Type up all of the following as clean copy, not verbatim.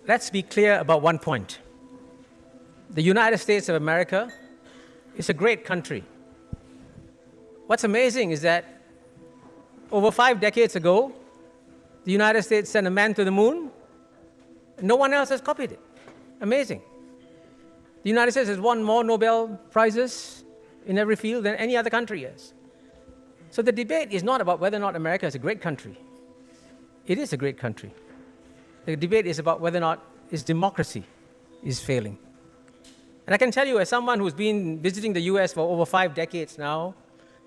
let's be clear about one point. The United States of America is a great country. What's amazing is that over 5 decades ago, the United States sent a man to the moon. No one else has copied it. Amazing. The United States has won more Nobel Prizes in every field than any other country has. So the debate is not about whether or not America is a great country. It is a great country. The debate is about whether or not its democracy is failing. And I can tell you, as someone who's been visiting the US for over 5 decades now,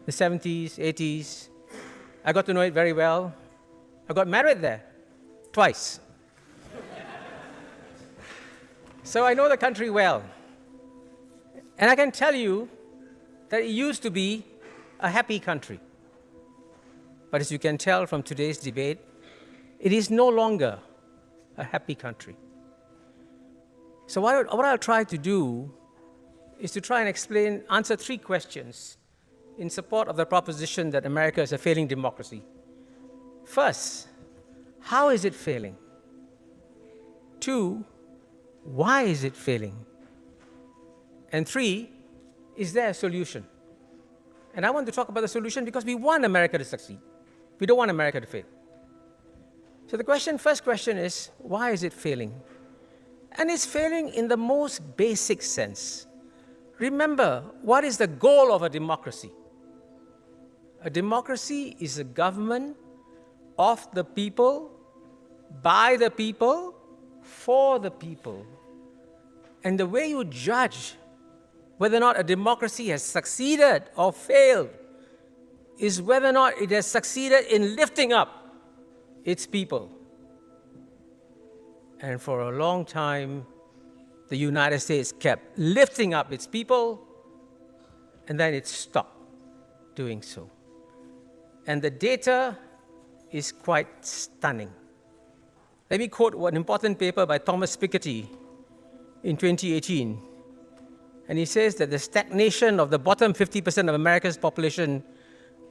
the 70s, 80s, I got to know it very well. I got married there twice. So I know the country well. And I can tell you that it used to be a happy country. But as you can tell from today's debate, it is no longer a happy country. So what I'll try to do is to try and answer 3 questions in support of the proposition that America is a failing democracy. First, how is it failing? 2, why is it failing? And 3, is there a solution? And I want to talk about the solution because we want America to succeed. We don't want America to fail. So the first question is, why is it failing? And it's failing in the most basic sense. Remember, what is the goal of a democracy? A democracy is a government of the people, by the people, for the people. And the way you judge whether or not a democracy has succeeded or failed is whether or not it has succeeded in lifting up its people. And for a long time, the United States kept lifting up its people, and then it stopped doing so. And the data is quite stunning. Let me quote one important paper by Thomas Piketty in 2018. And he says that the stagnation of the bottom 50% of America's population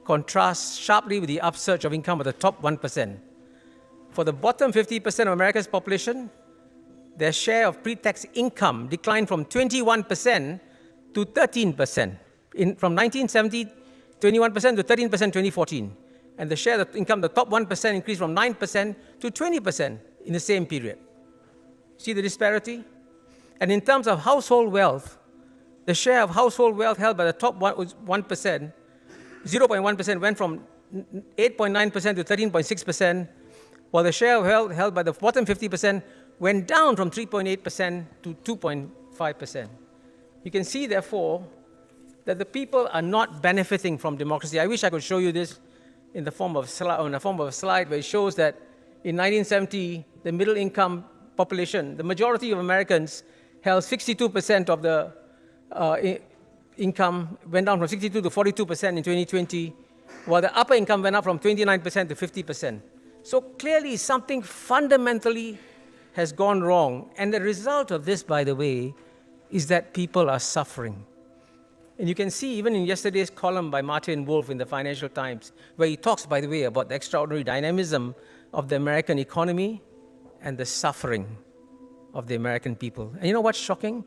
contrasts sharply with the upsurge of income of the top 1%. For the bottom 50% of America's population, their share of pre-tax income declined from 21% to 13%. From 1970, 21% to 13% in 2014. And the share of income, the top 1%, increased from 9% to 20% in the same period. See the disparity? And in terms of household wealth, the share of household wealth held by the top 1%, 0.1%, went from 8.9% to 13.6%, while the share of wealth held by the bottom 50% went down from 3.8% to 2.5%. You can see, therefore, that the people are not benefiting from democracy. I wish I could show you this in the form of a slide where it shows that in 1970, the middle income population, the majority of Americans held 62% of the income, went down from 62 to 42% in 2020, while the upper income went up from 29% to 50%. So clearly something fundamentally has gone wrong. And the result of this, by the way, is that people are suffering. And you can see even in yesterday's column by Martin Wolf in the Financial Times, where he talks, by the way, about the extraordinary dynamism of the American economy and the suffering of the American people. And you know what's shocking?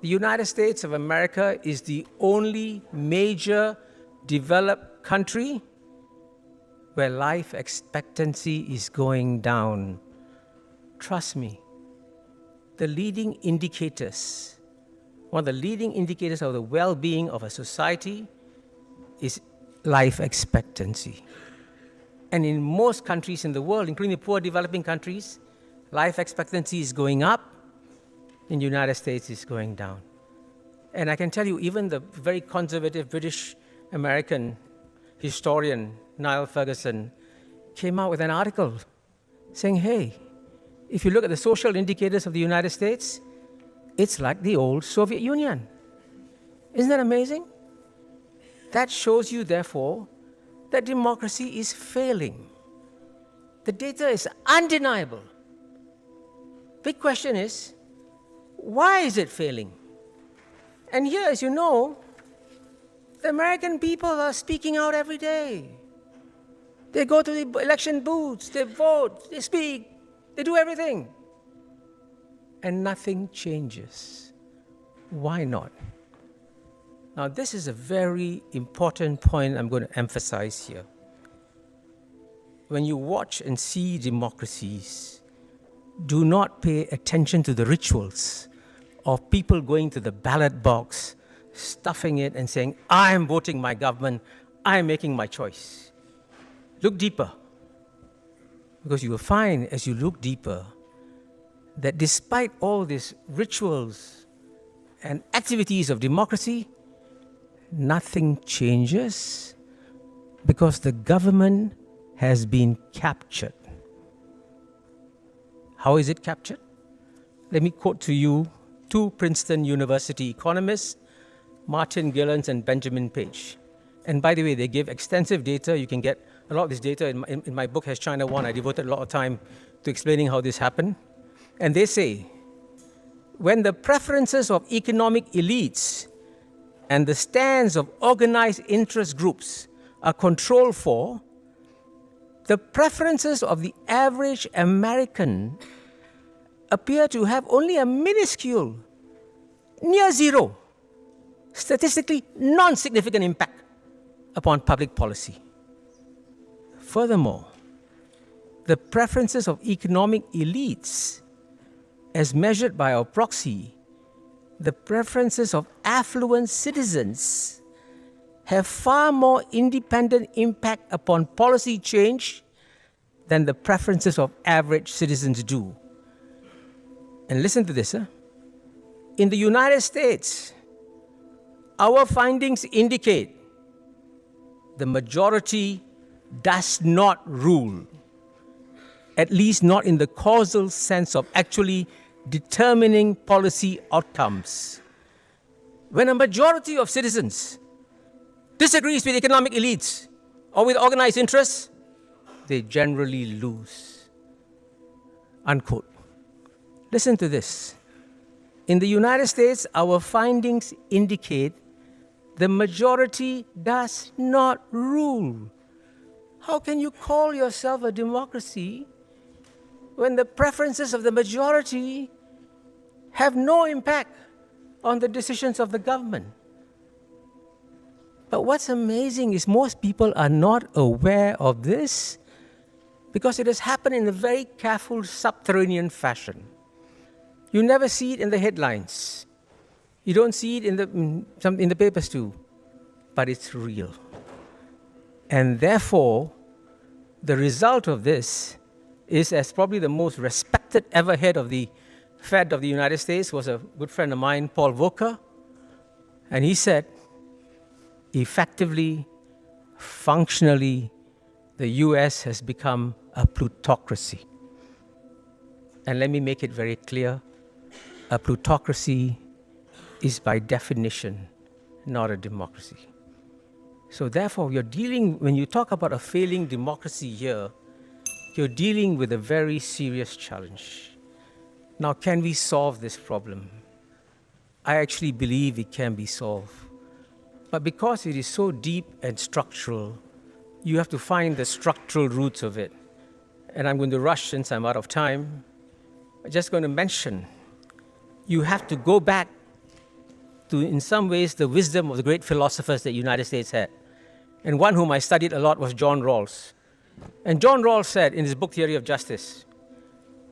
The United States of America is the only major developed country where life expectancy is going down. Trust me, the leading indicators, one of the leading indicators of the well-being of a society is life expectancy. And in most countries in the world, including the poor developing countries, life expectancy is going up. In the United States, it's going down. And I can tell you, even the very conservative British-American historian, Niall Ferguson, came out with an article saying, hey, if you look at the social indicators of the United States, it's like the old Soviet Union. Isn't that amazing? That shows you, therefore, that democracy is failing. The data is undeniable. Big question is, why is it failing? And here, as you know, the American people are speaking out every day. They go to the election booths, they vote, they speak, they do everything. and nothing changes. Why not? Now, this is a very important point I'm going to emphasize here. When you watch and see democracies, do not pay attention to the rituals of people going to the ballot box, stuffing it and saying, I am voting my government, I am making my choice. Look deeper. Because you will find, as you look deeper, that despite all these rituals and activities of democracy, nothing changes because the government has been captured. How is it captured? Let me quote to you two Princeton University economists, Martin Gilens and Benjamin Page. And by the way, they give extensive data. You can get a lot of this data in my book, Has China Won? I devoted a lot of time to explaining how this happened. And they say, when the preferences of economic elites and the stands of organized interest groups are controlled for, the preferences of the average American appear to have only a minuscule, near zero, statistically non-significant impact upon public policy. Furthermore, the preferences of economic elites, as measured by our proxy, the preferences of affluent citizens, have far more independent impact upon policy change than the preferences of average citizens do. And listen to this. In the United States, our findings indicate the majority does not rule, at least not in the causal sense of actually determining policy outcomes. When a majority of citizens disagrees with economic elites or with organized interests, they generally lose. Unquote. Listen to this. In the United States, our findings indicate the majority does not rule. How can you call yourself a democracy when the preferences of the majority have no impact on the decisions of the government? But what's amazing is most people are not aware of this because it has happened in a very careful subterranean fashion. You never see it in the headlines. You don't see it in the papers too, but it's real. And therefore, the result of this is, as probably the most respected ever head of the Fed of the United States was a good friend of mine, Paul Volcker, and he said, effectively, functionally, the US has become a plutocracy. And let me make it very clear, a plutocracy is by definition not a democracy. So therefore, when you talk about a failing democracy here, you're dealing with a very serious challenge. Now, can we solve this problem? I actually believe it can be solved. But because it is so deep and structural, you have to find the structural roots of it. And I'm going to rush since I'm out of time. I'm just going to mention, you have to go back to, in some ways, the wisdom of the great philosophers that the United States had. And one whom I studied a lot was John Rawls. And John Rawls said in his book, Theory of Justice,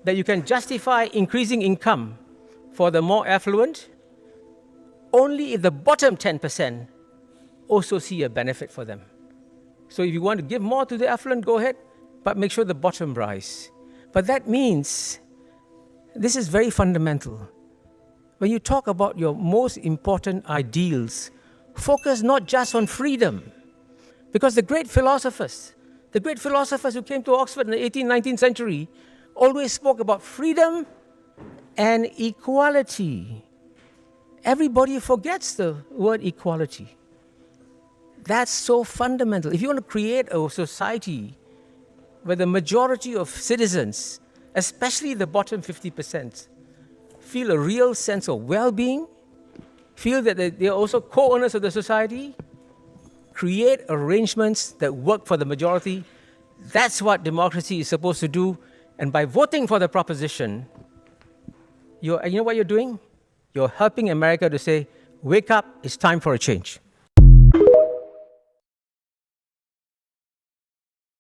that you can justify increasing income for the more affluent only if the bottom 10% also see a benefit for them. So if you want to give more to the affluent, go ahead, but make sure the bottom rise. But that means, this is very fundamental. When you talk about your most important ideals, focus not just on freedom, because the great philosophers who came to Oxford in the 18th, 19th century always spoke about freedom and equality. Everybody forgets the word equality. That's so fundamental. If you want to create a society where the majority of citizens, especially the bottom 50%, feel a real sense of well-being, feel that they are also co-owners of the society, create arrangements that work for the majority, that's what democracy is supposed to do. And by voting for the proposition, you know what you're doing? You're helping America to say, wake up, it's time for a change.